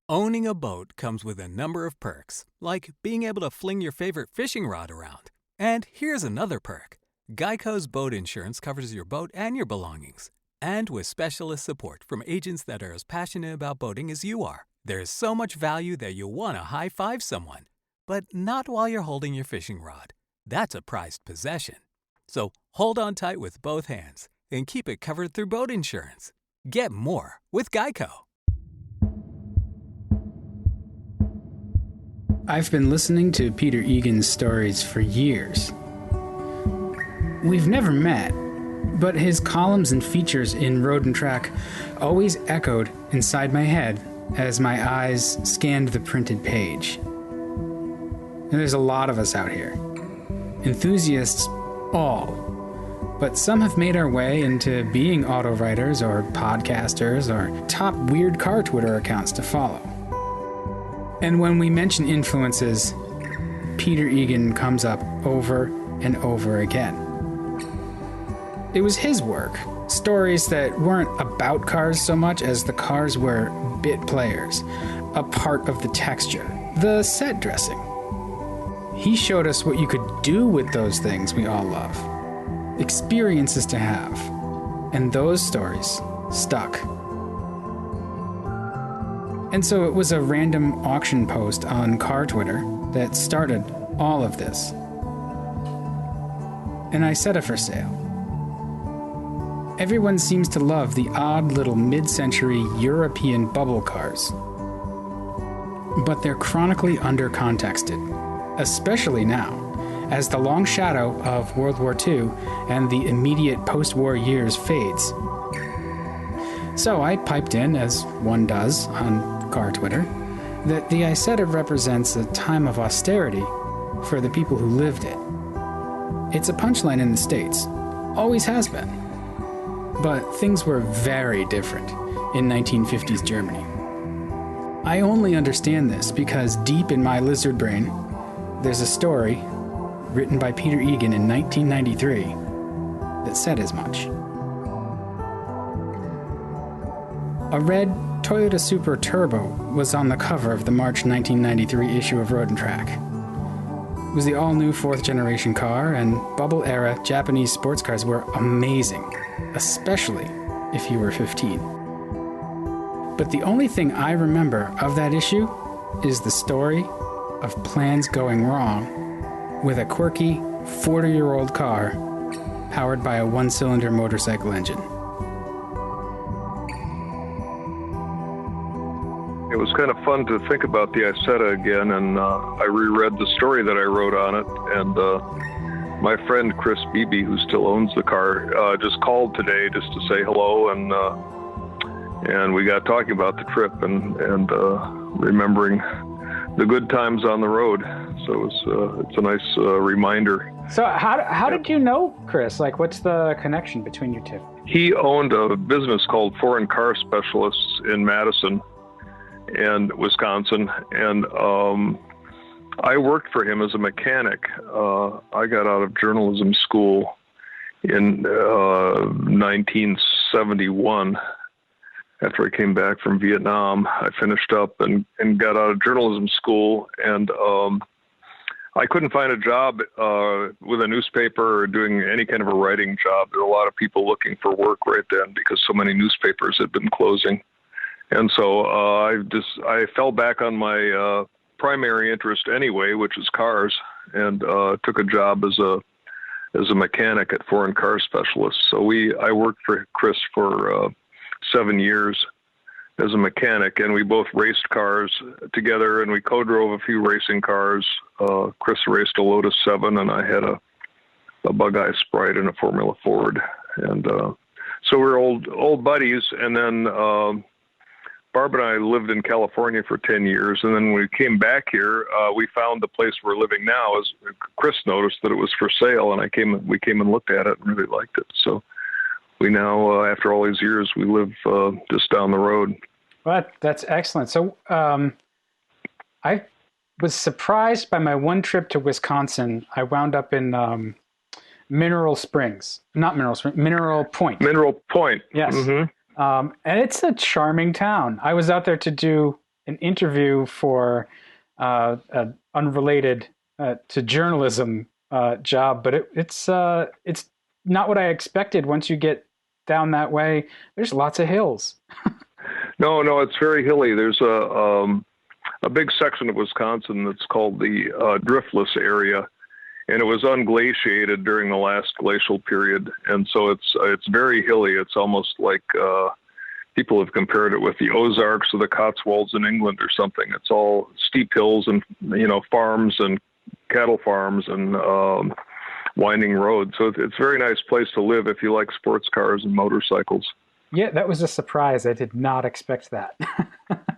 Owning a boat comes with a number of perks, like being able to fling your favorite fishing rod around. And here's another perk. Geico's boat insurance covers your boat and your belongings. And with specialist support from agents that are as passionate about boating as you are, there's so much value that you'll want to high-five someone. But not while you're holding your fishing rod. That's a prized possession. So hold on tight with both hands and keep it covered through boat insurance. Get more with Geico. I've been listening to Peter Egan's stories for years. We've never met, but his columns and features in Road and Track always echoed inside my head as my eyes scanned the printed page. And there's a lot of us out here. Enthusiasts all. But some have made our way into being auto writers or podcasters or top weird car Twitter accounts to follow. And when we mention influences, Peter Egan comes up over and over again. It was his work, stories that weren't about cars so much as the cars were bit players, a part of the texture, the set dressing. He showed us what you could do with those things we all love, experiences to have, and those stories stuck. And so it was a random auction post on car Twitter that started all of this. An Isetta for sale. Everyone seems to love the odd little mid-century European bubble cars. But they're chronically under-contexted, especially now, as the long shadow of World War II and the immediate post-war years fades. So I piped in, as one does on car Twitter, that the Isetta represents a time of austerity for the people who lived it. It's a punchline in the States, always has been. But things were very different in 1950s Germany. I only understand this because deep in my lizard brain, there's a story written by Peter Egan in 1993 that said as much. A red Toyota Supra Turbo was on the cover of the March 1993 issue of Road and Track. It was the all-new fourth-generation car, and bubble-era Japanese sports cars were amazing, especially if you were 15. But the only thing I remember of that issue is the story of plans going wrong with a quirky 40-year-old car powered by a one-cylinder motorcycle engine. It was kind of fun to think about the Isetta again, and I reread the story that I wrote on it, and my friend Chris Beebe, who still owns the car, just called today just to say hello, and we got talking about the trip and remembering the good times on the road. So it's a nice reminder. So how did you know Chris? Like, what's the connection between you two? He owned a business called Foreign Car Specialists in Madison and Wisconsin, and I worked for him as a mechanic. I got out of journalism school in 1971. After I came back from Vietnam, I finished up and got out of journalism school, and I couldn't find a job with a newspaper or doing any kind of a writing job. There were a lot of people looking for work right then because so many newspapers had been closing. And so I fell back on my primary interest anyway, which is cars, and took a job as a mechanic at Foreign Car Specialists. So I worked for Chris for 7 years as a mechanic, and we both raced cars together, and we co-drove a few racing cars. Chris raced a Lotus 7, and I had a Bug-Eye Sprite and a Formula Ford. And so we're old buddies, and then Barb and I lived in California for 10 years, and then when we came back here, we found the place we're living now. As Chris noticed that it was for sale, and we came and looked at it and really liked it. So we now, after all these years, we live just down the road. Well, that's excellent. So I was surprised by my one trip to Wisconsin. I wound up in Mineral Point. Mineral Point. Yes. Mm-hmm. And it's a charming town. I was out there to do an interview for an unrelated to journalism job, but it's not what I expected. Once you get down that way, there's lots of hills. No, it's very hilly. There's a big section of Wisconsin that's called the driftless area, and it was unglaciated during the last glacial period, and so it's very hilly. It's almost like people have compared it with the Ozarks or the Cotswolds in England or something. It's all steep hills and farms and cattle farms and winding roads. So it's a very nice place to live if you like sports cars and motorcycles. Yeah, that was a surprise. I did not expect that.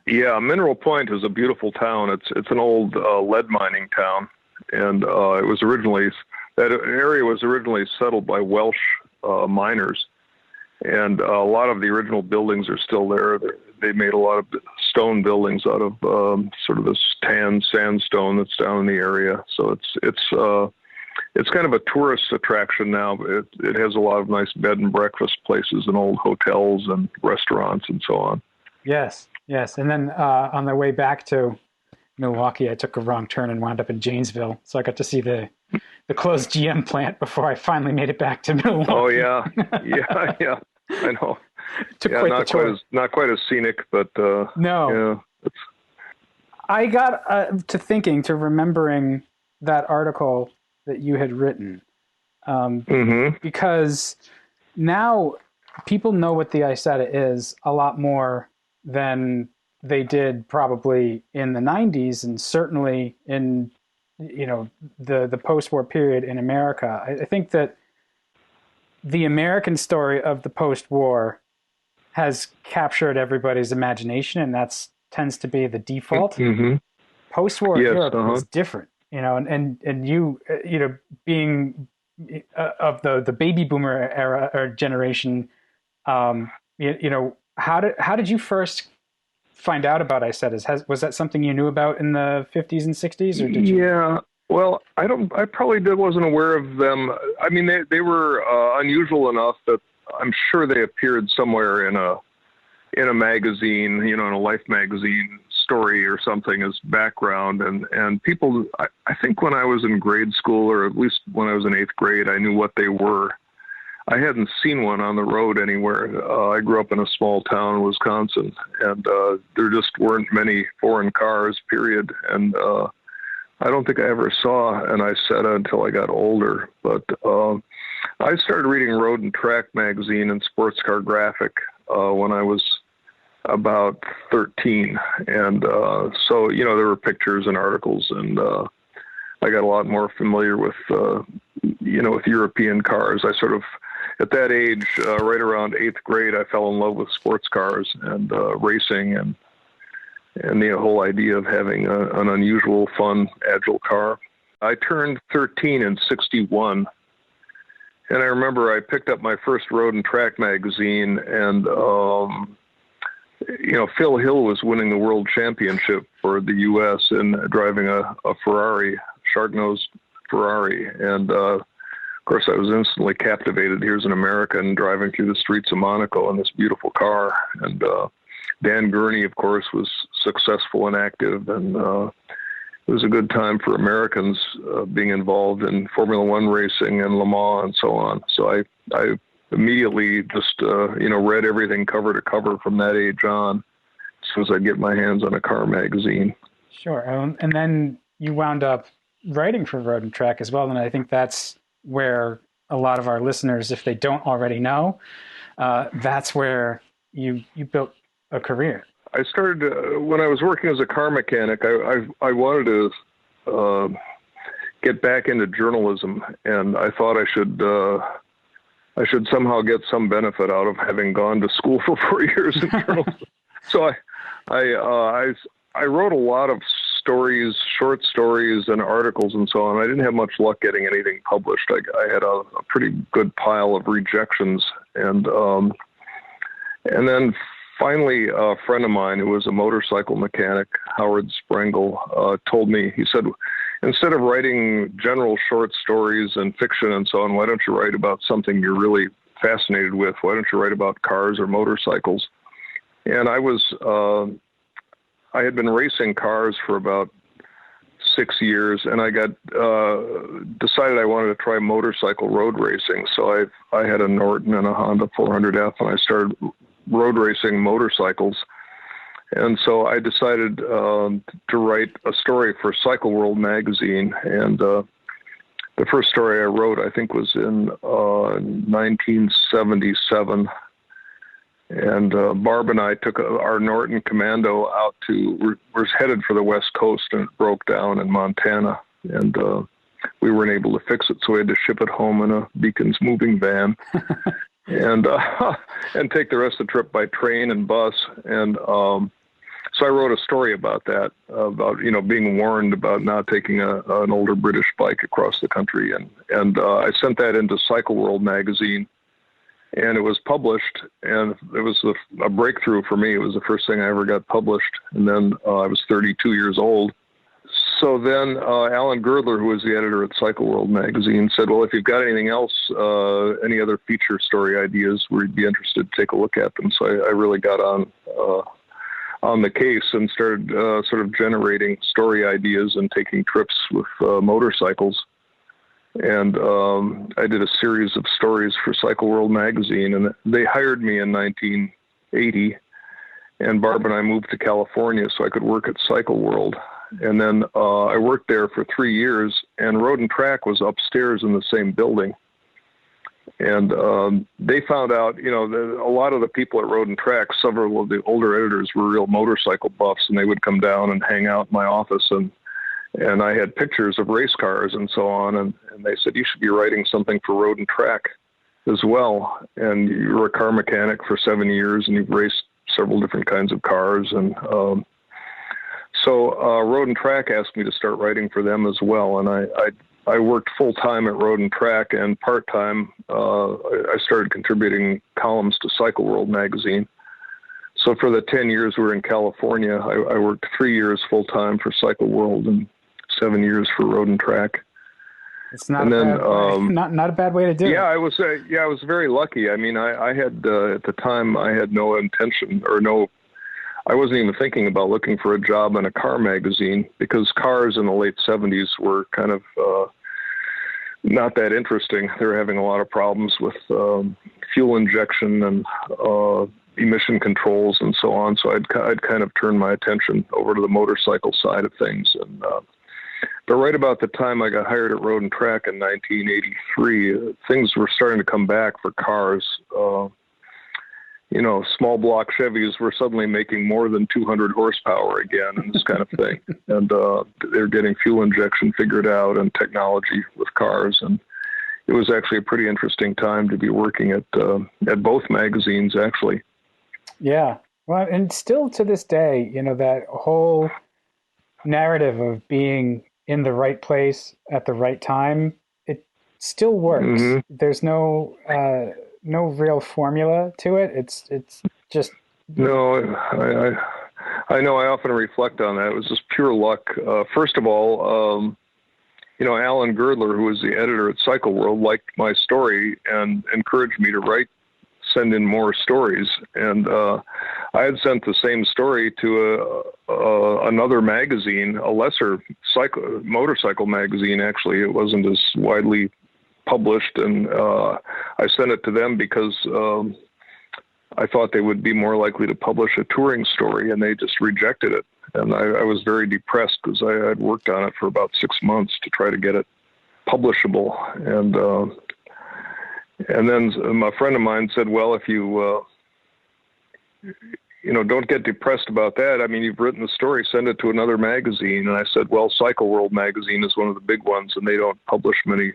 Yeah, Mineral Point is a beautiful town. It's an old lead mining town, and that area was originally settled by Welsh miners, and a lot of the original buildings are still there. They made a lot of stone buildings out of sort of this tan sandstone that's down in the area. So it's kind of a tourist attraction now. It has a lot of nice bed and breakfast places and old hotels and restaurants and so on. Yes. And then on the way back to Milwaukee, I took a wrong turn and wound up in Janesville. So I got to see the closed GM plant before I finally made it back to Milwaukee. Oh, yeah. I know. Not quite as scenic, but no. Yeah, I got to remembering that article that you had written, because now people know what the Isetta is a lot more than they did probably in the 90s, and certainly in the post-war period in America. I think that the American story of the post-war has captured everybody's imagination, and that tends to be the default. Mm-hmm. Post-war Europe is different, and you being of the baby boomer era or generation, how did you first find out about Isettas? Was that something you knew about in the 50s and 60s, or did you? Yeah. Well, I probably wasn't aware of them. I mean, they were unusual enough that I'm sure they appeared somewhere in a magazine, in a Life magazine story or something as background. And people, I think when I was in grade school, or at least when I was in 8th grade, I knew what they were. I hadn't seen one on the road anywhere. I grew up in a small town in Wisconsin, and there just weren't many foreign cars, period. And I don't think I ever saw an Isetta until I got older. But I started reading Road and Track magazine and Sports Car Graphic when I was about 13. And so, there were pictures and articles, and I got a lot more familiar with, with European cars. I sort of, at that age, right around 8th grade, I fell in love with sports cars and racing and the whole idea of having an unusual, fun, agile car. I turned 13 in 61, and I remember I picked up my first Road and Track magazine, and Phil Hill was winning the world championship for the U.S. in driving a Ferrari, shark-nosed Ferrari, and of course, I was instantly captivated. Here's an American driving through the streets of Monaco in this beautiful car. And Dan Gurney, of course, was successful and active. And it was a good time for Americans being involved in Formula One racing and Le Mans and so on. So I immediately just, read everything cover to cover from that age on, as soon as I get my hands on a car magazine. Sure. And then you wound up writing for Road and Track as well. And I think that's where a lot of our listeners, if they don't already know, that's where you built a career. I started when I was working as a car mechanic. I wanted to get back into journalism, and I thought I should somehow get some benefit out of having gone to school for 4 years in journalism. So I wrote a lot of stories, short stories and articles and so on. I didn't have much luck getting anything published. I had a pretty good pile of rejections. And then finally, a friend of mine who was a motorcycle mechanic, Howard Sprengel, told me, he said, instead of writing general short stories and fiction and so on, why don't you write about something you're really fascinated with? Why don't you write about cars or motorcycles? And I was I had been racing cars for about 6 years, and I got decided I wanted to try motorcycle road racing. So I had a Norton and a Honda 400F, and I started road racing motorcycles. And so I decided to write a story for Cycle World magazine, and the first story I wrote, I think, was in 1977. And Barb and I took our Norton Commando out we're headed for the West Coast, and it broke down in Montana. And we weren't able to fix it, so we had to ship it home in a Beacon's moving van and take the rest of the trip by train and bus. And so I wrote a story about that, about, being warned about not taking an older British bike across the country. And I sent that into Cycle World magazine. And it was published, and it was a breakthrough for me. It was the first thing I ever got published. And then I was 32 years old. So then Alan Girdler, who was the editor at Cycle World magazine, said, well, if you've got anything else, any other feature story ideas, we'd be interested to take a look at them. So I really got on the case and started sort of generating story ideas and taking trips with motorcycles. And I did a series of stories for Cycle World magazine, and they hired me in 1980. And Barb and I moved to California so I could work at Cycle World. And then I worked there for 3 years, and Road and Track was upstairs in the same building. And they found out, a lot of the people at Road and Track, several of the older editors were real motorcycle buffs, and they would come down and hang out in my office, and I had pictures of race cars and so on. And they said, you should be writing something for Road and Track as well. And you were a car mechanic for 7 years, and you've raced several different kinds of cars. And so Road and Track asked me to start writing for them as well. And I worked full time at Road and Track, and part time I started contributing columns to Cycle World magazine. So for the 10 years we were in California, I worked 3 years full time for Cycle World and 7 years for Road and Track. It's not not a bad way to do it. Yeah, I was very lucky. I mean, I had at the time I had no intention I wasn't even thinking about looking for a job in a car magazine, because cars in the late 70s were kind of not that interesting. They were having a lot of problems with fuel injection and emission controls and so on. So I'd kind of turned my attention over to the motorcycle side of things. And but right about the time I got hired at Road and Track in 1983, things were starting to come back for cars. Small block Chevys were suddenly making more than 200 horsepower again, and this kind of thing. And they're getting fuel injection figured out and technology with cars. And it was actually a pretty interesting time to be working at both magazines, actually. Yeah. Well, and still to this day, that whole narrative of being in the right place at the right time, it still works. Mm-hmm. There's no real formula to it. It's just... No, I know. I often reflect on that. It was just pure luck. First of all, Alan Girdler, who was the editor at Cycle World, liked my story and encouraged me to send in more stories. And I had sent the same story to another magazine, a lesser motorcycle magazine, actually. It wasn't as widely published, and I sent it to them because I thought they would be more likely to publish a touring story, and they just rejected it. And I was very depressed because I had worked on it for about 6 months to try to get it publishable. And then a friend of mine said, well, if you don't get depressed about that. I mean, you've written the story, send it to another magazine. And I said, well, Cycle World magazine is one of the big ones, and they don't publish many.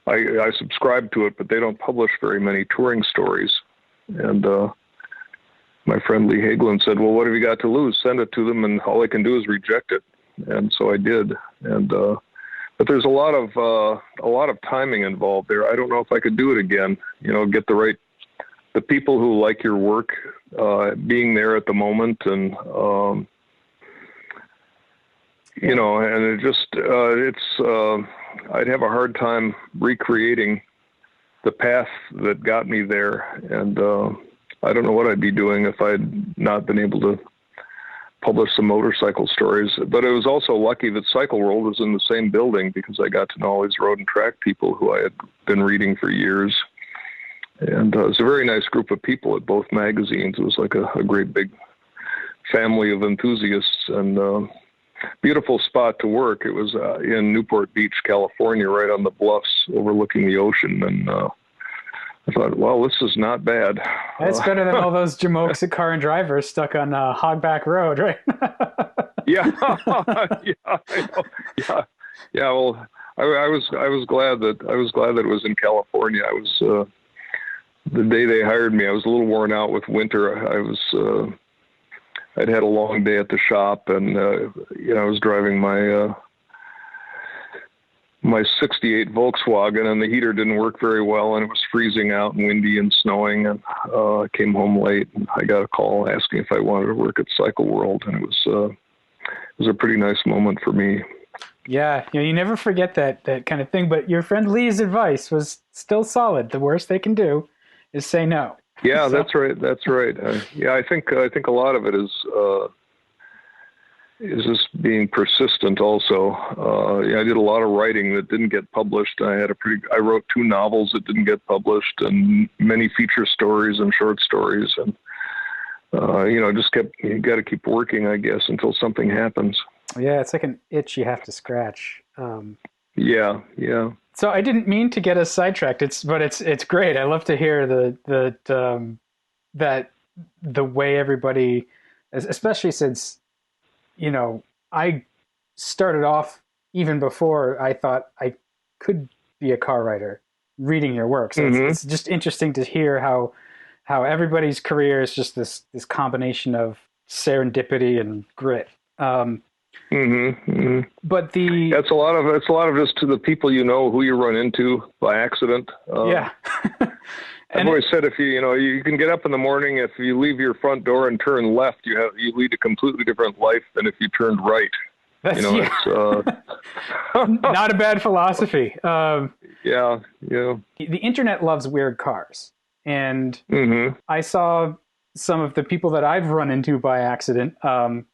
I subscribe to it, but they don't publish very many touring stories. And my friend Lee Hagelin said, well, what have you got to lose? Send it to them, and all they can do is reject it. And so I did. And but there's a lot of timing involved there. I don't know if I could do it again. Get the people who like your work, being there at the moment, and and it just I'd have a hard time recreating the path that got me there. And I don't know what I'd be doing if I'd not been able to published some motorcycle stories. But it was also lucky that Cycle World was in the same building, because I got to know all these road and track people who I had been reading for years. And it was a very nice group of people at both magazines. It was like a great big family of enthusiasts, and beautiful spot to work. It was in Newport Beach, California, right on the bluffs overlooking the ocean. And I thought, well, this is not bad. That's better than all those Jamokes at Car and Driver stuck on Hogback Road, right? Yeah, yeah, I know. Yeah. Well, I was glad that it was in California. I was the day they hired me, I was a little worn out with winter. I'd had a long day at the shop, and I was driving my my '68 Volkswagen, and the heater didn't work very well, and it was freezing out and windy and snowing. And I came home late, and I got a call asking if I wanted to work at Cycle World, and it was a pretty nice moment for me. Yeah, you never forget that kind of thing. But your friend Lee's advice was still solid. The worst they can do is say no. Yeah, so. That's right. Yeah, I think a lot of it is just being persistent. Also, I did a lot of writing that didn't get published. I wrote 2 novels that didn't get published, and many feature stories and short stories, and you got to keep working, I guess, until something happens. Yeah, it's like an itch you have to scratch. Yeah. So I didn't mean to get us sidetracked. But it's great. I love to hear that the way everybody, especially since, I started off even before I thought I could be a car writer, reading your work. So it's just interesting to hear how everybody's career is just this combination of serendipity and grit. But it's a lot of just to the people who you run into by accident. Yeah. I've always said if you can get up in the morning, if you leave your front door and turn left, you lead a completely different life than if you turned right. It's not a bad philosophy. Yeah. The internet loves weird cars, and I saw some of the people that I've run into by accident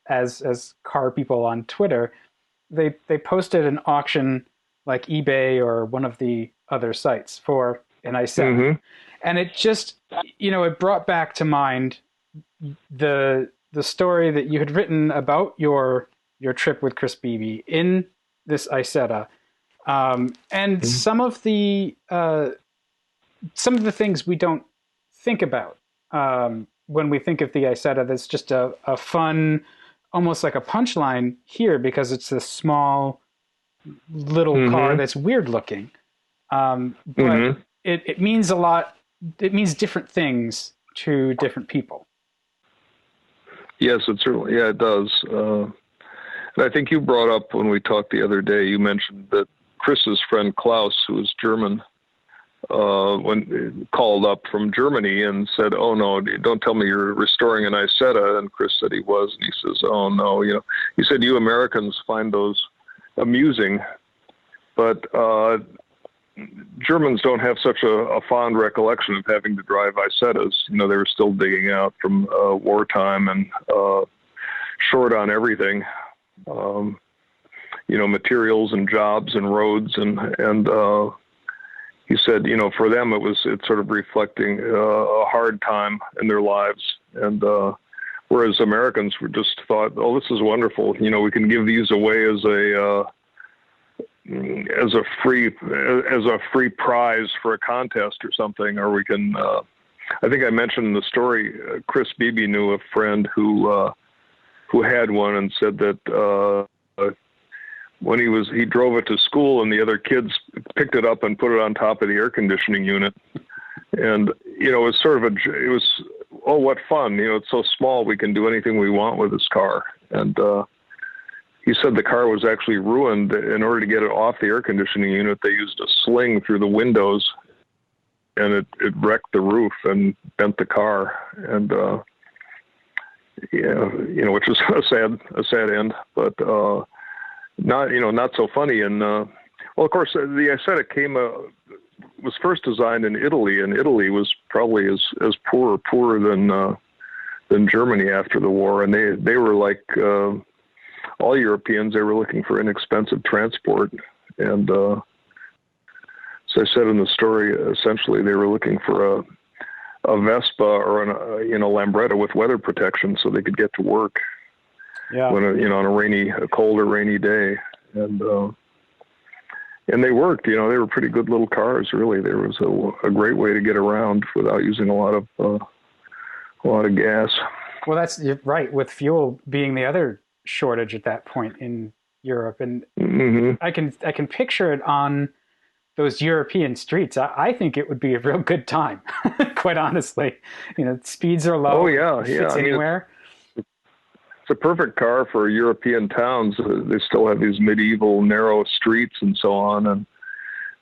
as car people on Twitter. They posted an auction like eBay or one of the other sites for an Isetta. And it just, it brought back to mind the story that you had written about your trip with Chris Beebe in this Isetta, and some of the things we don't think about when we think of the Isetta. That's just a fun, almost like a punchline here, because it's this small little car that's weird looking, but it means a lot. It means different things to different people. Yes, it does. And I think you brought up when we talked the other day, you mentioned that Chris's friend Klaus, who was German, when called up from Germany and said, "Oh no, don't tell me you're restoring an Isetta." And Chris said he was, and he says, "Oh no, he said you Americans find those amusing, but Germans don't have such a fond recollection of having to drive Isettas. They were still digging out from wartime and short on everything, materials and jobs and roads, and he said, for them it's sort of reflecting a hard time in their lives, and whereas Americans were just thought, oh, this is wonderful, we can give these away as a free prize for a contest or something, or we can. I think I mentioned in the story, Chris Beebe knew a friend who had one, and said that when he drove it to school, and the other kids picked it up and put it on top of the air conditioning unit, and it was sort of oh, what fun! It's so small, we can do anything we want with this car, and. He said the car was actually ruined. In order to get it off the air conditioning unit, they used a sling through the windows, and it wrecked the roof and bent the car. And which was a sad end, but not so funny. And well, of course, the Isetta was first designed in Italy, and Italy was probably as poorer than Germany after the war, and they were like all Europeans. They were looking for inexpensive transport, and so I said in the story, essentially they were looking for a Vespa or an Lambretta with weather protection so they could get to work. Yeah. When on a cold or rainy day, and they worked. They were pretty good little cars. Really, there was a great way to get around without using a lot of gas. Well, you're right. With fuel being the other shortage at that point in Europe, and Mm-hmm. I can picture it on those European streets. I think it would be a real good time, quite honestly. Speeds are low. Oh yeah, it fits anywhere. It's a perfect car for European towns. They still have these medieval narrow streets and so on. And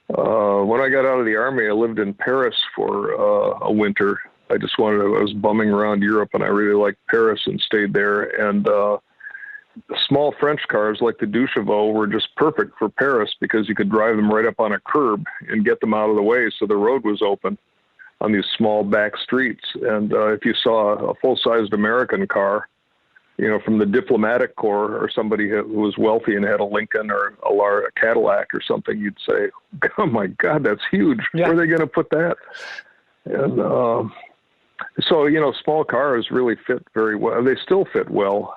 when I got out of the Army, I lived in Paris for a winter. I was bumming around Europe, and I really liked Paris and stayed there. And small French cars like the Duchevaux were just perfect for Paris because you could drive them right up on a curb and get them out of the way so the road was open on these small back streets. And if you saw a full-sized American car, from the diplomatic corps or somebody who was wealthy and had a Lincoln or a Cadillac or something, you'd say, oh my God, that's huge. Yeah. Where are they going to put that? And so, small cars really fit very well. They still fit well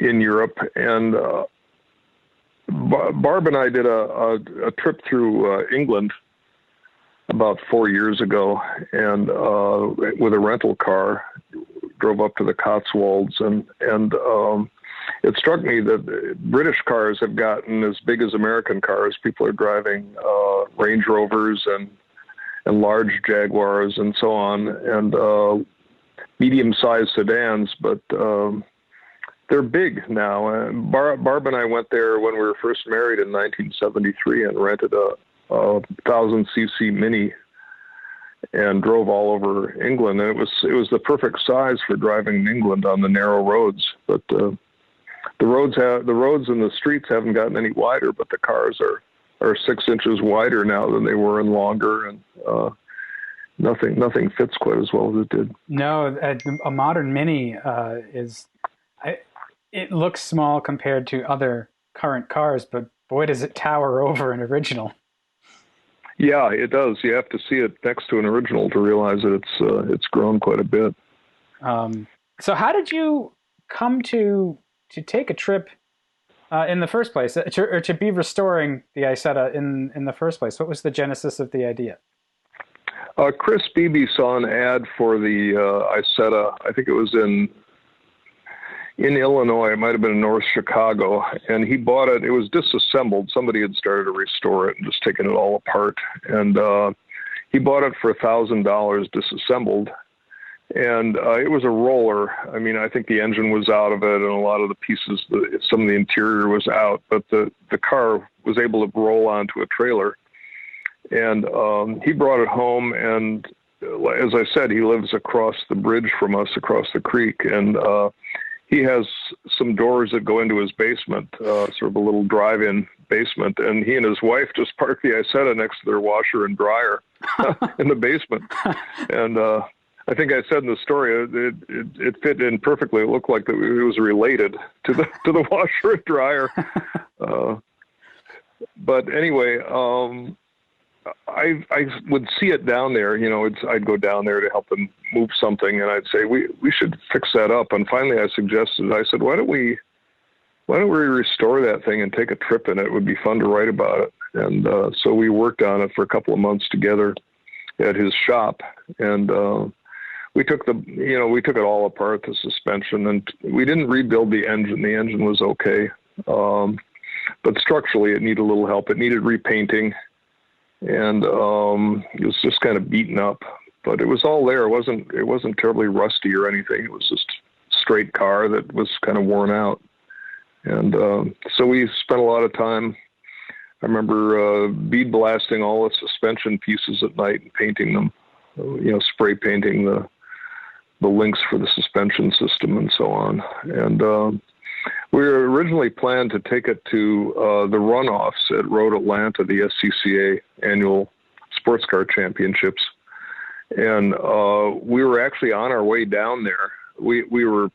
in Europe. And Barb and I did a trip through England about 4 years ago, and with a rental car, drove up to the Cotswolds, and it struck me that British cars have gotten as big as American cars. People are driving Range Rovers and large Jaguars and so on, and medium-sized sedans, but they're big now. Barb and I went there when we were first married in 1973 and rented a 1,000cc Mini and drove all over England. And it was the perfect size for driving in England on the narrow roads. But the roads and the streets haven't gotten any wider, but the cars are 6 inches wider now than they were and longer, and nothing fits quite as well as it did. No, a modern Mini it looks small compared to other current cars, but boy, does it tower over an original. Yeah, it does. You have to see it next to an original to realize that it's grown quite a bit. So how did you come to take a trip in the first place, or to be restoring the Isetta in the first place? What was the genesis of the idea? Chris Beebe saw an ad for the Isetta. I think it was in Illinois. It might have been in North Chicago, and he bought it. It was disassembled. Somebody had started to restore it and just taken it all apart, and he bought it for $1,000 disassembled. And it was a roller. I mean, I think the engine was out of it, and a lot of the pieces, some of the interior was out, but the car was able to roll onto a trailer. And he brought it home, and as I said, he lives across the bridge from us, across the creek, and he has some doors that go into his basement, sort of a little drive-in basement, and he and his wife just parked the Isetta next to their washer and dryer in the basement. And I think I said in the story, it fit in perfectly. It looked like it was related to the washer and dryer. But anyway, I would see it down there. I'd go down there to help them move something, and I'd say we should fix that up. And finally, I said, why don't we restore that thing and take a trip in it? It would be fun to write about it. And so we worked on it for a couple of months together at his shop, and we took it all apart, the suspension, and we didn't rebuild the engine. The engine was okay, but structurally it needed a little help. It needed repainting, and it was just kind of beaten up. But it was all there. It wasn't terribly rusty or anything. It was just a straight car that was kind of worn out. And so we spent a lot of time. I remember bead blasting all the suspension pieces at night and painting them, spray painting the links for the suspension system and so on. And we were originally planned to take it to the runoffs at Road Atlanta, the SCCA annual sports car championships. And we were actually on our way down there. We were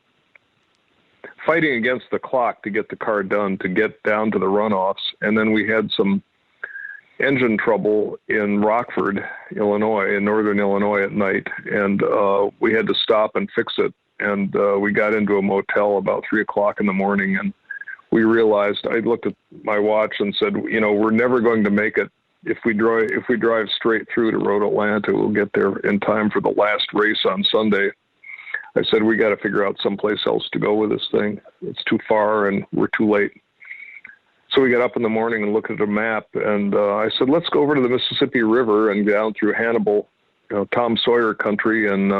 fighting against the clock to get the car done, to get down to the runoffs. And then we had some engine trouble in Rockford, Illinois, in northern Illinois at night. And we had to stop and fix it. And we got into a motel about 3 o'clock in the morning. And we realized, I looked at my watch and said, you know, we're never going to make it. If we drive straight through to Road Atlanta, we'll get there in time for the last race on Sunday. I said, we got to figure out someplace else to go with this thing. It's too far and we're too late. So we got up in the morning and looked at a map, and I said, let's go over to the Mississippi River and down through Hannibal, you know, Tom Sawyer country. And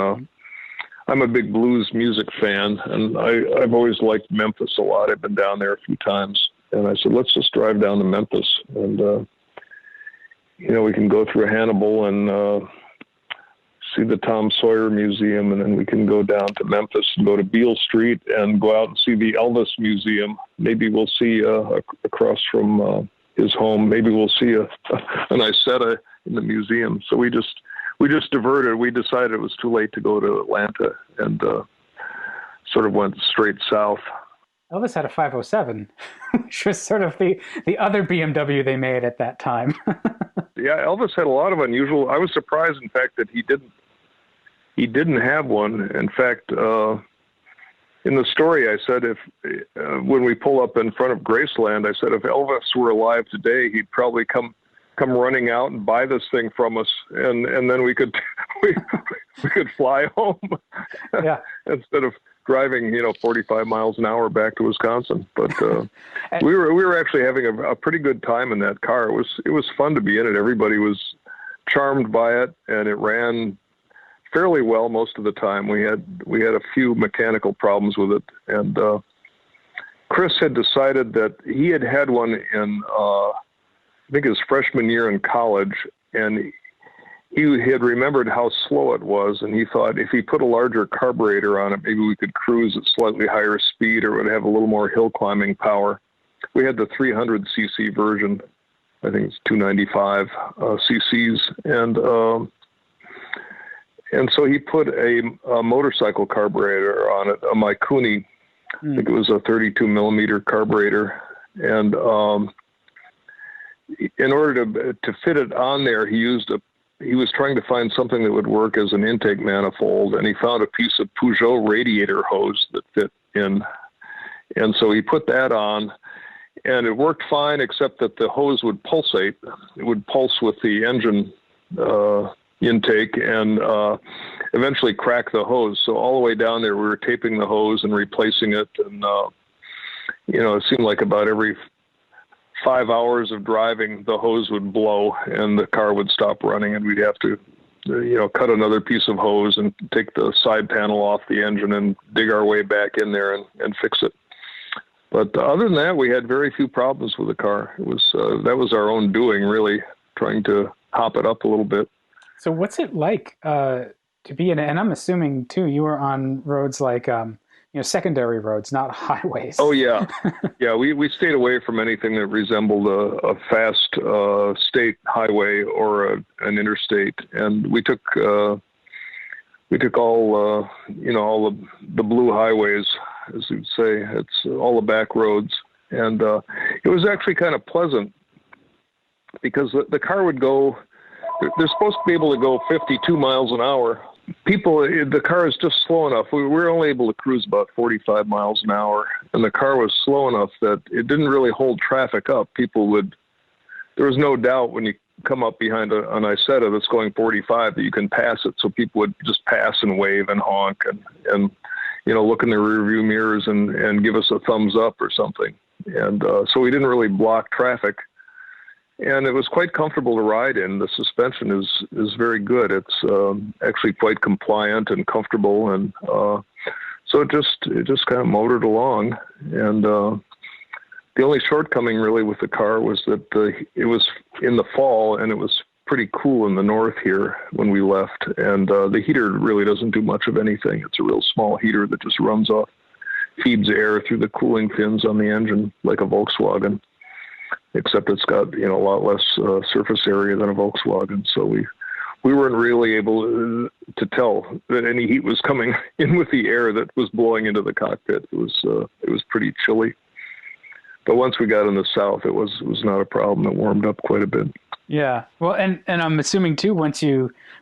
I'm a big blues music fan, and I've always liked Memphis a lot. I've been down there a few times. And I said, let's just drive down to Memphis. And, you know, we can go through Hannibal and see the Tom Sawyer Museum, and then we can go down to Memphis and go to Beale Street and go out and see the Elvis Museum. Maybe we'll see across from his home. Maybe we'll see an Isetta in the museum. So we just diverted. We decided it was too late to go to Atlanta, and sort of went straight south. Elvis had a 507, which was sort of the other BMW they made at that time. Yeah, Elvis had a lot of unusual. I was surprised, in fact, that he didn't have one. In fact, in the story, I said when we pull up in front of Graceland, I said if Elvis were alive today, he'd probably come running out and buy this thing from us, and then we could fly home. Yeah. Instead of driving 45 miles an hour back to Wisconsin. But we were actually having a pretty good time in that car. It was fun to be in it. Everybody was charmed by it, and it ran fairly well most of the time. We had a few mechanical problems with it, and Chris had decided that he had one in I think his freshman year in college, and he had remembered how slow it was, and he thought if he put a larger carburetor on it, maybe we could cruise at slightly higher speed, or it would have a little more hill climbing power. We had the 300cc version. I think it's 295 cc's, and so he put a motorcycle carburetor on it, a Mikuni. I think it was a 32 millimeter carburetor, and in order to fit it on there, he was trying to find something that would work as an intake manifold, and he found a piece of Peugeot radiator hose that fit in. And so he put that on, and it worked fine, except that the hose would pulsate. It would pulse with the engine intake and eventually crack the hose. So all the way down there, we were taping the hose and replacing it. And, it seemed like about every 5 hours of driving, the hose would blow and the car would stop running, and we'd have to, cut another piece of hose and take the side panel off the engine and dig our way back in there and fix it. But other than that, we had very few problems with the car. It was that was our own doing, really, trying to hop it up a little bit. So what's it like to be in it? And I'm assuming, too, you were on roads like secondary roads, not highways. Oh, yeah. Yeah, we stayed away from anything that resembled a fast state highway or an interstate. And we took all the blue highways, as you'd say. It's all the back roads. And it was actually kind of pleasant because the car would go, they're supposed to be able to go 52 miles an hour. The car is just slow enough. We were only able to cruise about 45 miles an hour, and the car was slow enough that it didn't really hold traffic up. There was no doubt when you come up behind an Isetta that's going 45 that you can pass it. So people would just pass and wave and honk and look in the rearview mirrors and give us a thumbs up or something. And so we didn't really block traffic. And it was quite comfortable to ride in. The suspension is very good. It's actually quite compliant and comfortable, and so it just kind of motored along. And the only shortcoming really with the car was that it was in the fall, and it was pretty cool in the north here when we left. And the heater really doesn't do much of anything. It's a real small heater that just runs off, feeds air through the cooling fins on the engine like a Volkswagen, except it's got a lot less surface area than a Volkswagen. So we we weren't really able to tell that any heat was coming in with the air that was blowing into the cockpit. It was pretty chilly. But once we got in the south, it was not a problem. It warmed up quite a bit. Yeah. Well, and I'm assuming too,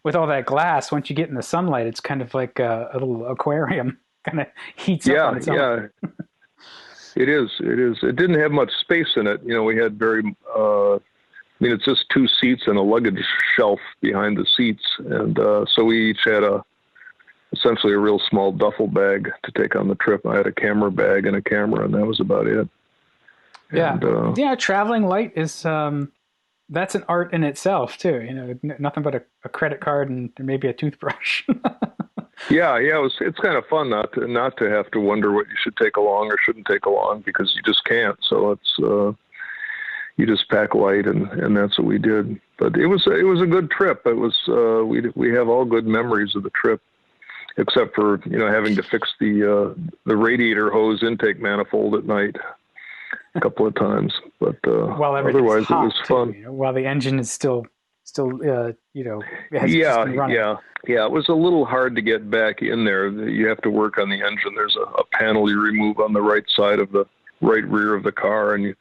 with all that glass, once you get in the sunlight, it's kind of like a little aquarium, kind of heats up on its own. Yeah. It is. It didn't have much space in it. We had it's just 2 seats and a luggage shelf behind the seats. And so we each had essentially a real small duffel bag to take on the trip. I had a camera bag and a camera, and that was about it. Yeah. And, traveling light is, that's an art in itself too. Nothing but a credit card and maybe a toothbrush. Yeah. It's kind of fun not to have to wonder what you should take along or shouldn't take along, because you just can't. So it's, you just pack light, and that's what we did. But it was a good trip. It was we have all good memories of the trip, except for having to fix the radiator hose intake manifold at night a couple of times. But otherwise hot, it was fun. While the engine is still it has Yeah. just been running. It was a little hard to get back in there. You have to work on the engine. There's a panel you remove on the right side of the right rear of the car, and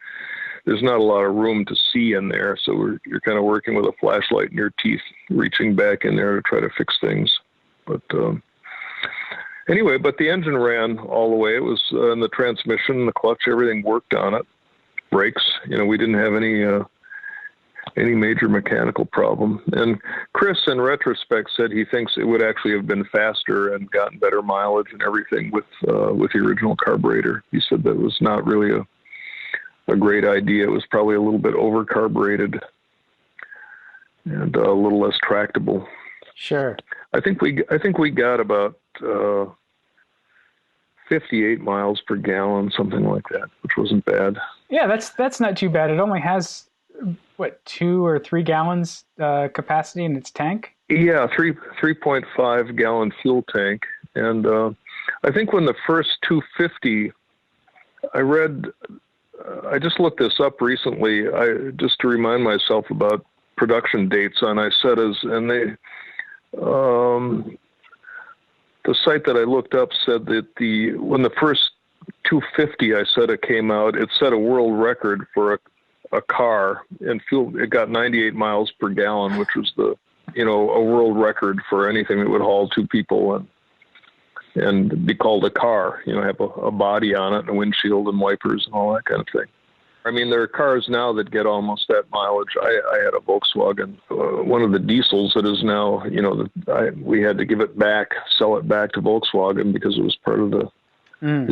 there's not a lot of room to see in there, so you're kind of working with a flashlight in your teeth, reaching back in there to try to fix things. But anyway, the engine ran all the way. It was in the transmission, the clutch, everything worked on it. Brakes, we didn't have any major mechanical problem. And Chris, in retrospect, said he thinks it would actually have been faster and gotten better mileage and everything with the original carburetor. He said that was not really a great idea. It was probably a little bit over-carbureted and a little less tractable. Sure. I think we got about 58 miles per gallon, something like that, which wasn't bad. Yeah, that's not too bad. It only has 2 or 3 gallons capacity in its tank. Yeah, 3.5 gallon fuel tank, and I think when the first 250, I just looked this up recently, just to remind myself about production dates on Isettas, and the site that I looked up said that when the first 250 Isetta came out, it set a world record for a car and fuel. It got 98 miles per gallon, which was a world record for anything that would haul 2 people and be called a car, have a body on it and a windshield and wipers and all that kind of thing. I mean, there are cars now that get almost that mileage. I had a Volkswagen, one of the diesels that is now, we had to give it back, sell it back to Volkswagen because it was part of the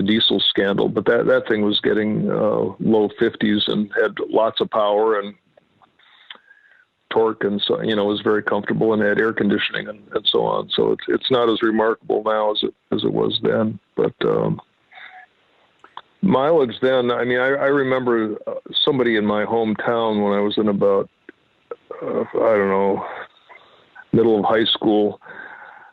diesel scandal. But that thing was getting low 50s and had lots of power and torque, and so was very comfortable and had air conditioning and so on. So it's not as remarkable now as it was then. But mileage then, I mean, I remember somebody in my hometown when I was in about middle of high school,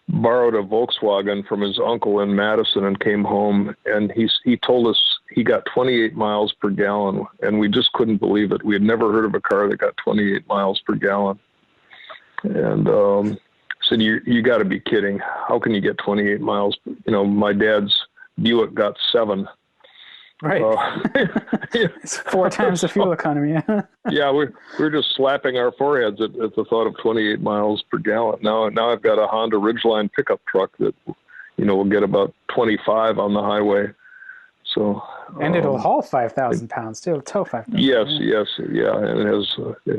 borrowed a Volkswagen from his uncle in Madison and came home, and he told us he got 28 miles per gallon, and we just couldn't believe it. We had never heard of a car that got 28 miles per gallon. And said, you got to be kidding. How can you get 28 miles? My dad's Buick got 7. Right. It's 4 times the fuel economy. Yeah, we're just slapping our foreheads at the thought of 28 miles per gallon. Now I've got a Honda Ridgeline pickup truck that will get about 25 on the highway. So and it'll haul 5,000 pounds too. It'll tow 5,000. Yes, yeah, and it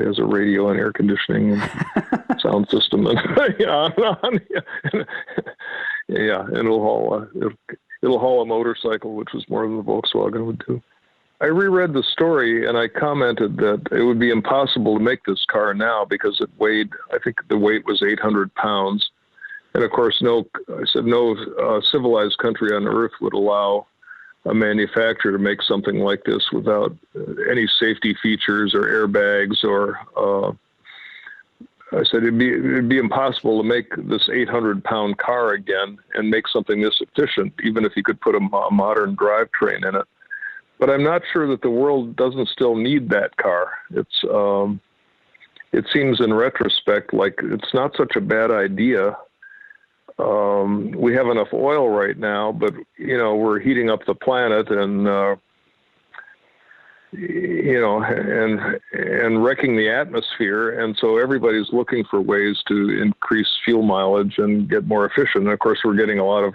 has a radio and air conditioning and sound system and on. Yeah, and it'll haul a motorcycle, which was more than the Volkswagen would do. I reread the story and I commented that it would be impossible to make this car now because it weighed, I think the weight was 800 pounds. And of course, no civilized country on earth would allow a manufacturer to make something like this without any safety features or airbags or, I said it'd be impossible to make this 800-pound car again and make something this efficient, even if you could put a modern drivetrain in it. But I'm not sure that the world doesn't still need that car. It's it seems in retrospect like it's not such a bad idea. We have enough oil right now, but we're heating up the planet and and wrecking the atmosphere, and so everybody's looking for ways to increase fuel mileage and get more efficient. And of course, we're getting a lot of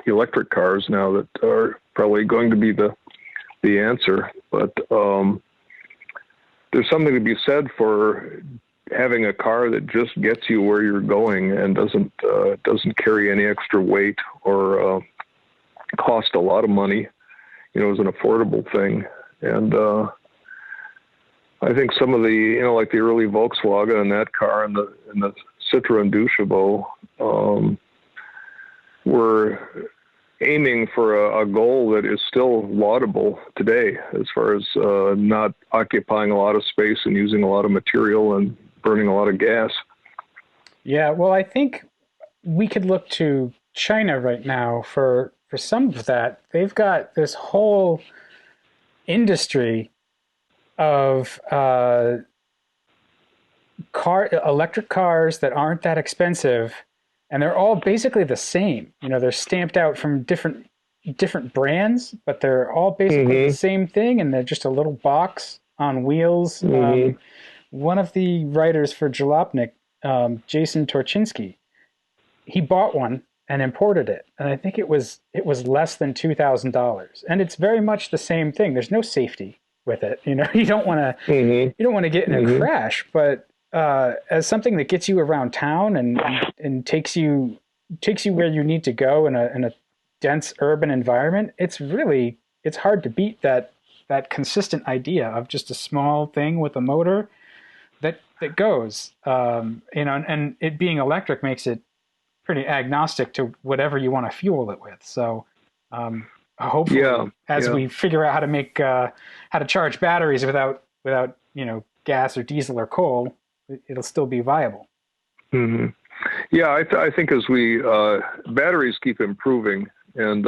electric cars now that are probably going to be the answer. But there's something to be said for having a car that just gets you where you're going and doesn't carry any extra weight or cost a lot of money. Is an affordable thing. And I think some of the, like the early Volkswagen and that car and the Citroën Deux Chevaux were aiming for a goal that is still laudable today, as far as not occupying a lot of space and using a lot of material and burning a lot of gas. Yeah, well, I think we could look to China right now for some of that. They've got this whole industry of electric cars that aren't that expensive, and they're all basically the same. They're stamped out from different brands, but they're all basically the same thing, and they're just a little box on wheels. One of the writers for Jalopnik, Jason Torchinsky, he bought one and imported it, and I think it was less than $2,000, and it's very much the same thing. There's no safety with it. You don't want to get in a crash, but as something that gets you around town and takes you where you need to go in a dense urban environment, it's hard to beat that consistent idea of just a small thing with a motor that goes. And it being electric makes it pretty agnostic to whatever you want to fuel it with. So hopefully, as we figure out how to charge batteries without gas or diesel or coal, it'll still be viable. Mm-hmm. Yeah, I think as we batteries keep improving and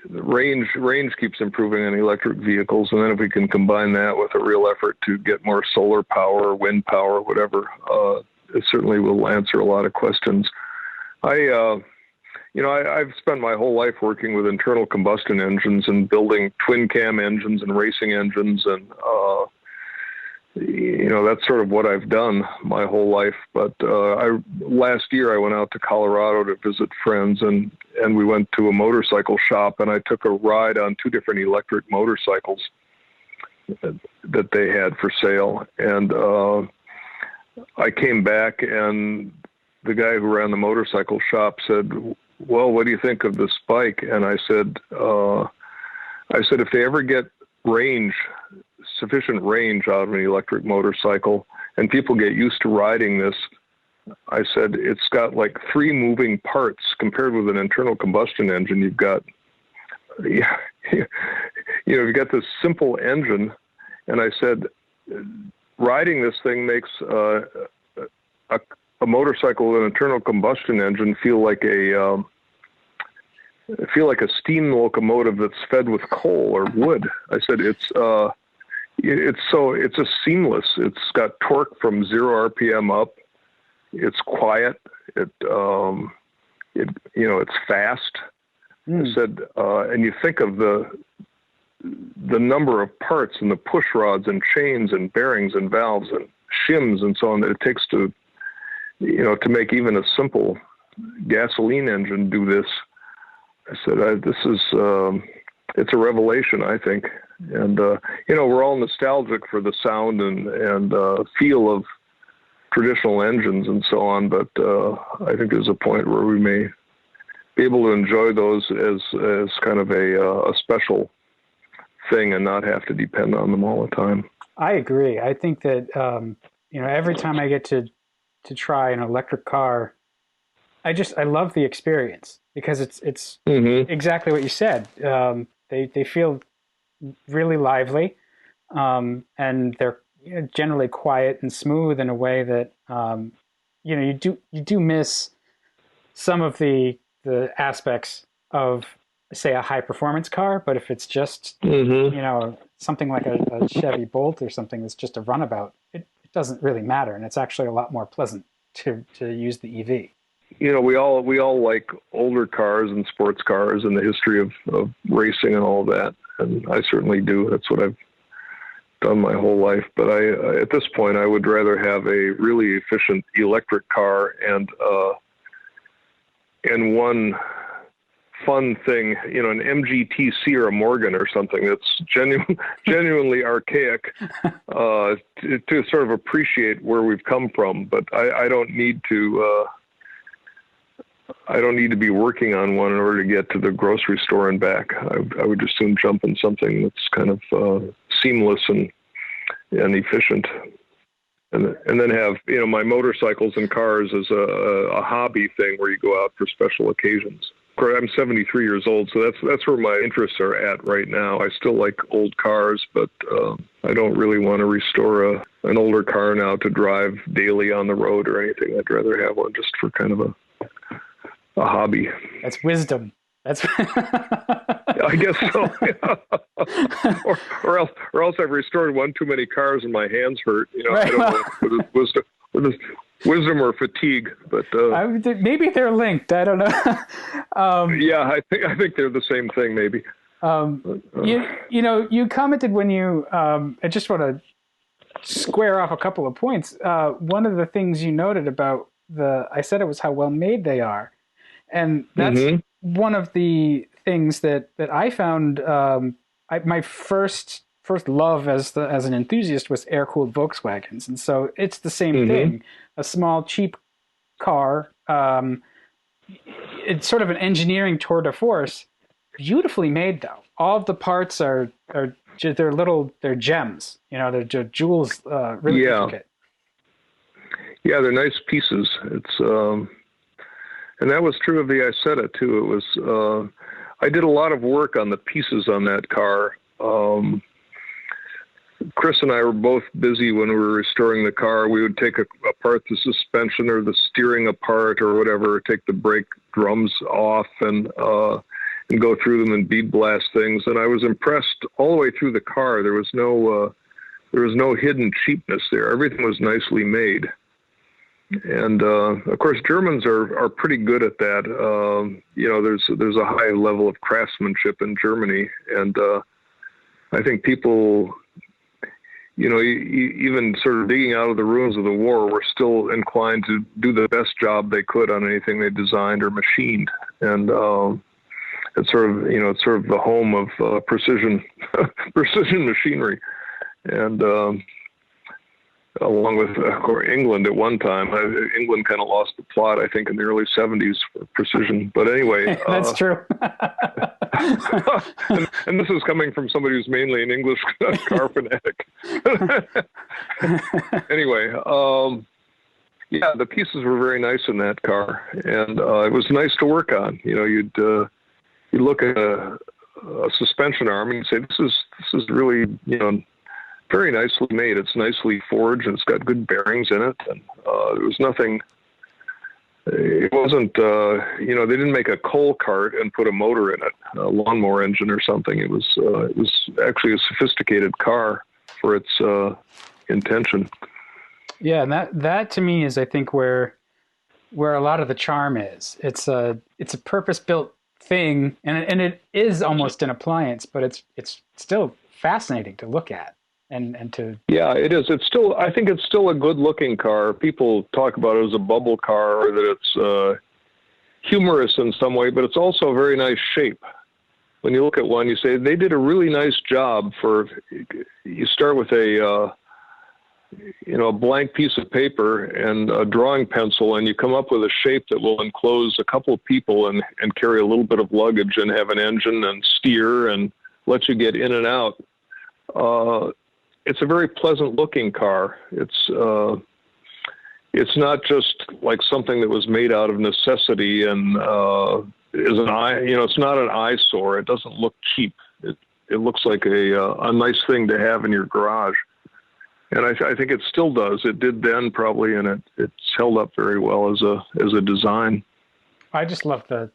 range keeps improving in electric vehicles, and then if we can combine that with a real effort to get more solar power, wind power, whatever, it certainly will answer a lot of questions. I've spent my whole life working with internal combustion engines and building twin cam engines and racing engines, and that's sort of what I've done my whole life. But last year I went out to Colorado to visit friends, and we went to a motorcycle shop, and I took a ride on two different electric motorcycles that they had for sale. And I came back, and the guy who ran the motorcycle shop said, "Well, what do you think of this bike?" And I said, if they ever get sufficient range out of an electric motorcycle and people get used to riding this, I said, it's got like 3 moving parts compared with an internal combustion engine. You've got this simple engine. And I said, riding this thing makes a motorcycle with an internal combustion engine feel like a steam locomotive that's fed with coal or wood. I said it's a seamless. It's got torque from 0 RPM up. It's quiet. It's fast. I said, and you think of the number of parts and the push rods and chains and bearings and valves and shims and so on that it takes to make even a simple gasoline engine do this. I said, it's a revelation, I think. And, we're all nostalgic for the sound and feel of traditional engines and so on, but I think there's a point where we may be able to enjoy those as kind of a special thing and not have to depend on them all the time. I agree. I think that, every time I get to try an electric car, I love the experience because it's exactly what you said. They feel really lively, and they're generally quiet and smooth in a way that you do miss some of the aspects of, say, a high performance car. But if it's just something like a Chevy Bolt or something that's just a runabout, it it doesn't really matter, and it's actually a lot more pleasant to use the EV. We all like older cars and sports cars and the history of racing and all that, and I certainly do. That's what I've done my whole life. But at this point, I would rather have a really efficient electric car and one fun thing, an MGTC or a Morgan or something that's genuinely archaic, to sort of appreciate where we've come from. But I don't need to. I don't need to be working on one in order to get to the grocery store and back. I would just soon jump in something that's kind of seamless and efficient. And then have, my motorcycles and cars as a hobby thing where you go out for special occasions. Of course, I'm 73 years old, so that's where my interests are at right now. I still like old cars, but I don't really want to restore an older car now to drive daily on the road or anything. I'd rather have one just for kind of a hobby. That's wisdom. That's I guess so. Yeah. or else I've restored one too many cars and my hands hurt. Right. I don't know whether it's wisdom or fatigue, but maybe they're linked. I don't know. Yeah, I think they're the same thing. Maybe. You commented when you. I just want to square off a couple of points. One of the things you noted about I said it was how well made they are. And that's one of the things that I found. My first love as an enthusiast was air-cooled Volkswagens, and so it's the same thing. A small, cheap car. It's sort of an engineering tour de force. Beautifully made, though. All of the parts are they're gems. They're jewels. Really intricate. Yeah, they're nice pieces. It's. And that was true of the Isetta, too. It was, I did a lot of work on the pieces on that car. Chris and I were both busy when we were restoring the car. We would take apart the suspension or the steering apart or whatever, take the brake drums off and go through them and bead blast things. And I was impressed all the way through the car. There was no hidden cheapness there. Everything was nicely made. And of course, Germans are pretty good at that. There's a high level of craftsmanship in Germany, and I think people, even sort of digging out of the ruins of the war, were still inclined to do the best job they could on anything they designed or machined. And it's sort of the home of precision machinery, and along with, of course, England at one time. England kind of lost the plot, I think, in the early 70s for precision. But anyway. That's true. and this is coming from somebody who's mainly an English car fanatic. Anyway, the pieces were very nice in that car. And it was nice to work on. You'd look at a suspension arm and you'd say, this is really, very nicely made. It's nicely forged, and it's got good bearings in it. And there was nothing. It wasn't. They didn't make a coal cart and put a motor in it, a lawnmower engine or something. It was actually a sophisticated car for its intention. Yeah, and that to me is, I think, where a lot of the charm is. It's a purpose-built thing, and it is almost an appliance, but it's still fascinating to look at. And to it is. I think it's still a good-looking car. People talk about it as a bubble car, or that it's humorous in some way, but it's also a very nice shape. When you look at one, you say they did a really nice job. You start with a blank piece of paper and a drawing pencil, and you come up with a shape that will enclose a couple of people and carry a little bit of luggage and have an engine and steer and let you get in and out. It's a very pleasant looking car. It's not just like something that was made out of necessity and is an eye. It's not an eyesore. It doesn't look cheap. It looks like a nice thing to have in your garage. And I think it still does. It did then probably, and it's held up very well as a design. I just love the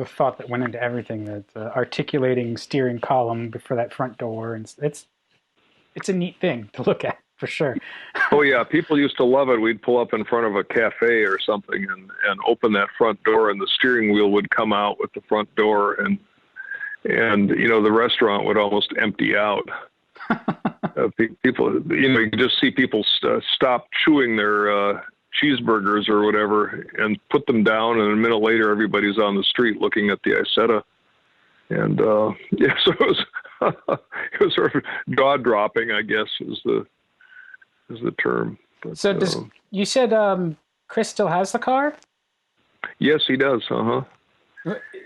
thought that went into everything. That articulating steering column for that front door, and it's a neat thing to look at. for sure. Oh yeah, people used to love it. We'd pull up in front of a cafe or something and open that front door, and the steering wheel would come out with the front door, and the restaurant would almost empty out. People, you could just see people stop chewing their cheeseburgers or whatever and put them down, and a minute later, everybody's on the street looking at the Isetta. And so it was it was sort of jaw dropping, I guess, is the term. But, so you said Chris still has the car? Yes, he does.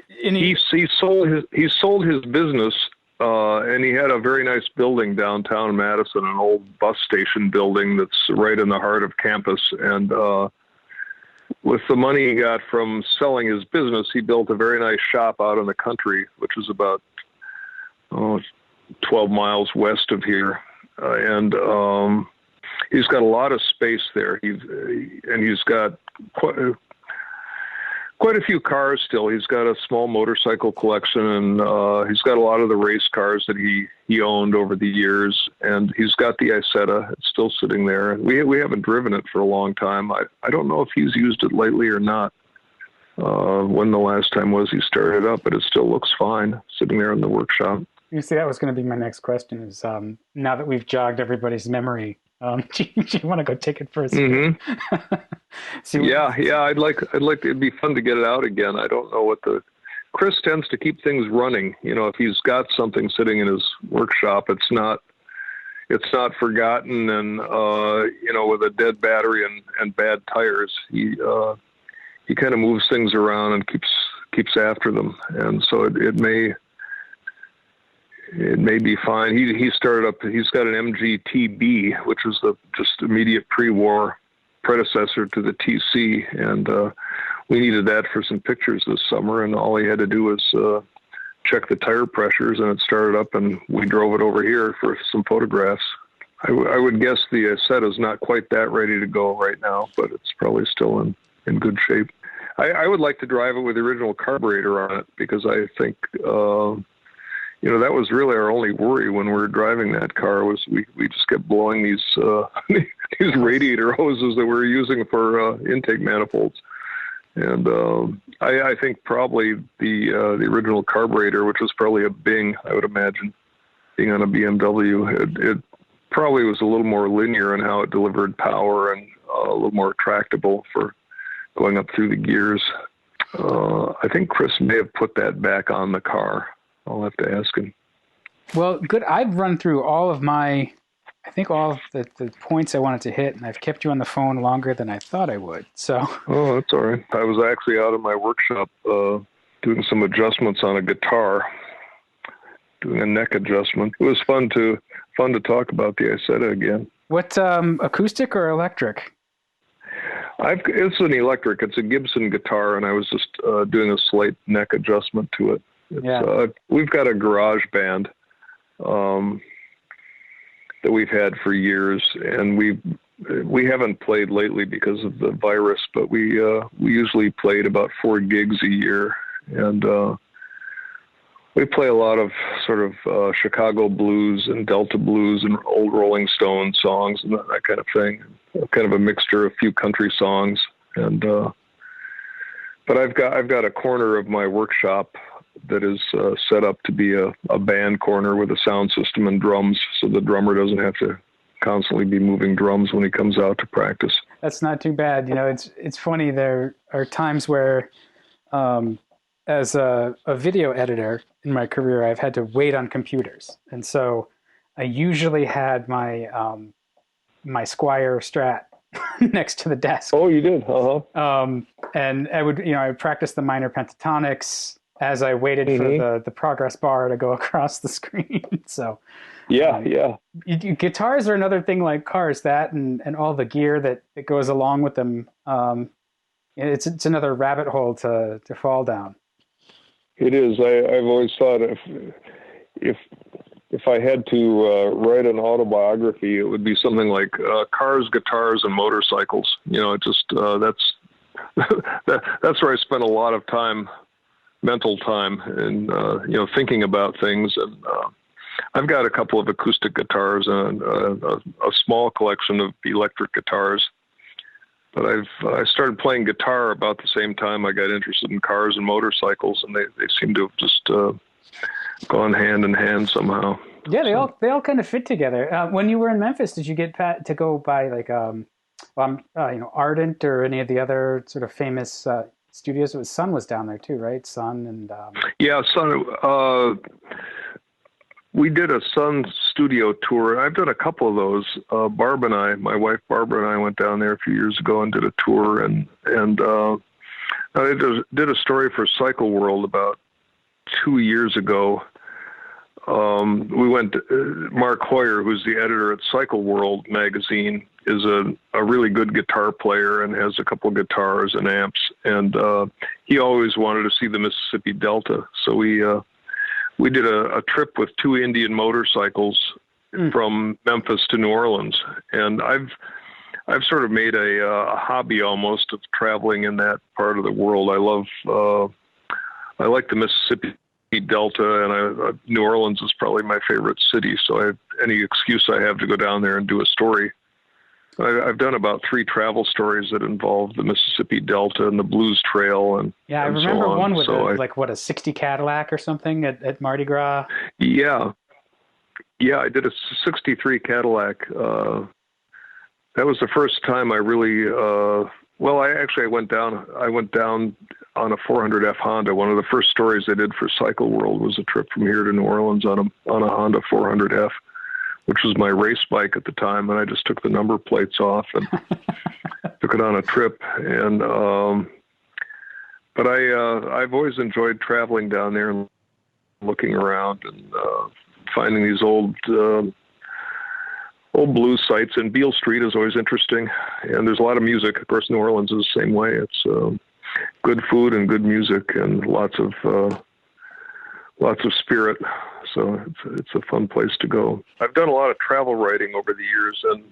He sold his business, and he had a very nice building downtown Madison, an old bus station building that's right in the heart of campus. And with the money he got from selling his business, he built a very nice shop out in the country, which is about 12 miles west of here. And he's got a lot of space there. He's got quite a few cars still. He's got a small motorcycle collection, and he's got a lot of the race cars that he owned over the years. And he's got the Isetta. It's still sitting there. We haven't driven it for a long time. I don't know if he's used it lately or not. When the last time was he started up, but it still looks fine sitting there in the workshop. You see, that was going to be my next question is, now that we've jogged everybody's memory, do you want to go take it for a spin? Mm-hmm. Yeah. I'd like, it'd be fun to get it out again. I don't know Chris tends to keep things running. If he's got something sitting in his workshop, it's not forgotten and, with a dead battery and bad tires, he kind of moves things around and keeps after them. And so it may be fine. He started up. He's got an MGTB, which is the just immediate pre-war predecessor to the TC, and we needed that for some pictures this summer. And all he had to do was check the tire pressures, and it started up. And we drove it over here for some photographs. I would guess the Isetta is not quite that ready to go right now, but it's probably still in good shape. I would like to drive it with the original carburetor on it because I think. That was really our only worry when we were driving that car was we just kept blowing these these radiator hoses that we were using for intake manifolds. And I think probably the original carburetor, which was probably a Bing, I would imagine, being on a BMW, it probably was a little more linear in how it delivered power and a little more tractable for going up through the gears. I think Chris may have put that back on the car. I'll have to ask him. Well, good. I've run through all of the points I wanted to hit, and I've kept you on the phone longer than I thought I would. So. Oh, that's all right. I was actually out in my workshop doing some adjustments on a guitar, doing a neck adjustment. It was fun to talk about the Isetta again. What, acoustic or electric? It's an electric. It's a Gibson guitar, and I was just doing a slight neck adjustment to it. We've got a garage band that we've had for years, and we haven't played lately because of the virus, but we usually played about 4 gigs a year, and we play a lot of sort of Chicago blues and Delta blues and old Rolling Stone songs and that kind of thing, kind of a mixture of a few country songs, and but I've got a corner of my workshop that is set up to be a band corner with a sound system and drums, so the drummer doesn't have to constantly be moving drums when he comes out to practice. That's not too bad. It's funny. There are times where, as a video editor in my career, I've had to wait on computers, and so I usually had my my Squier Strat next to the desk. Oh, you did? Uh-huh. And I would, I would practice the minor pentatonics as I waited for the progress bar to go across the screen. So guitars are another thing like cars, that and all the gear that goes along with them. It's another rabbit hole to fall down. It is. I've always thought if I had to write an autobiography, it would be something like cars, guitars, and motorcycles. That's that's where I spent a lot of time, mental time, and thinking about things. And I've got a couple of acoustic guitars and a small collection of electric guitars. But I started playing guitar about the same time I got interested in cars and motorcycles, and they seem to have just gone hand in hand somehow. Yeah, they all kind of fit together. When you were in Memphis, did you get to go by like Ardent or any of the other sort of famous studios? It was Sun was down there too, right? Sun and yeah, Sun. We did a Sun studio tour. I've done a couple of those. Barb and I, my wife Barbara and I, went down there a few years ago and did a tour, and I did a story for Cycle World about 2 years ago. We went. Mark Hoyer, who's the editor at Cycle World magazine, is a really good guitar player and has a couple of guitars and amps. And he always wanted to see the Mississippi Delta, so we did a trip with 2 Indian motorcycles from Memphis to New Orleans, and I've sort of made a hobby almost of traveling in that part of the world. I like the Mississippi Delta, and New Orleans is probably my favorite city. So any excuse I have to go down there and do a story. I've done about 3 travel stories that involve the Mississippi Delta and the Blues Trail, and I remember one with a 60 Cadillac or something at Mardi Gras. Yeah, I did a 63 Cadillac. That was the first time I really. I went down on a 400F Honda. One of the first stories I did for Cycle World was a trip from here to New Orleans on a Honda 400F, which was my race bike at the time, and I just took the number plates off and took it on a trip. And but I've always enjoyed traveling down there and looking around and finding these old blues sites. And Beale Street is always interesting, and there's a lot of music. Of course, New Orleans is the same way. It's good food and good music and lots of spirit. So it's a fun place to go. I've done a lot of travel writing over the years, and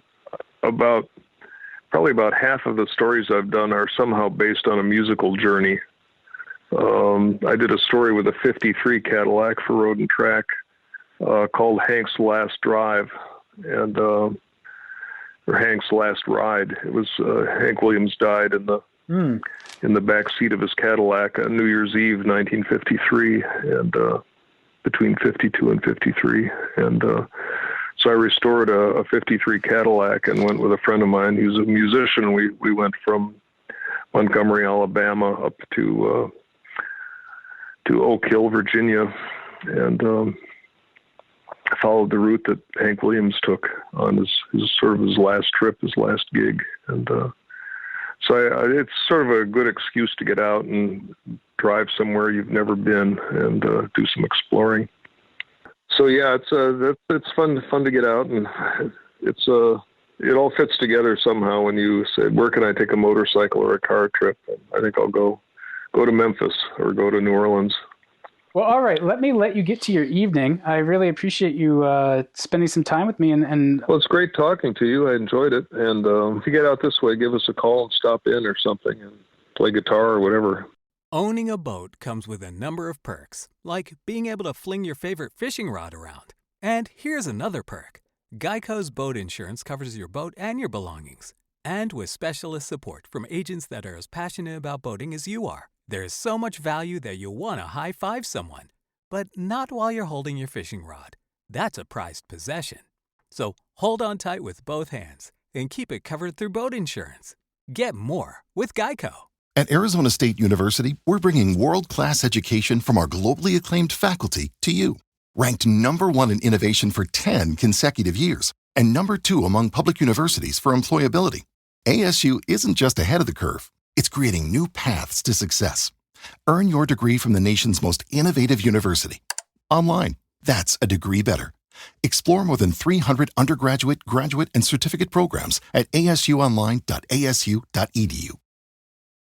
probably about half of the stories I've done are somehow based on a musical journey. I did a story with a 53 Cadillac for Road and Track called Hank's Last Drive, or Hank's Last Ride. It was Hank Williams died in the back seat of his Cadillac on New Year's Eve, 1953, and between 52 and 53. And so I restored a 53 Cadillac and went with a friend of mine who's a musician. We went from Montgomery, Alabama, up to Oak Hill, Virginia, and followed the route that Hank Williams took on his last trip, his last gig. And so it's sort of a good excuse to get out and drive somewhere you've never been and do some exploring. So yeah, it's fun to get out, and it all fits together somehow when you say, where can I take a motorcycle or a car trip? And I think I'll go to Memphis or go to New Orleans. Well, all right. Let me let you get to your evening. I really appreciate you spending some time with me. And well, it's great talking to you. I enjoyed it. And if you get out this way, give us a call and stop in or something and play guitar or whatever. Owning a boat comes with a number of perks, like being able to fling your favorite fishing rod around. And here's another perk. Geico's boat insurance covers your boat and your belongings. And with specialist support from agents that are as passionate about boating as you are. There's so much value that you'll want to high-five someone, but not while you're holding your fishing rod. That's a prized possession. So hold on tight with both hands and keep it covered through boat insurance. Get more with Geico. At Arizona State University, we're bringing world-class education from our globally acclaimed faculty to you. Ranked #1 in innovation for 10 consecutive years and #2 among public universities for employability. ASU isn't just ahead of the curve. It's creating new paths to success. Earn your degree from the nation's most innovative university. Online. That's a degree better. Explore more than 300 undergraduate, graduate, and certificate programs at asuonline.asu.edu.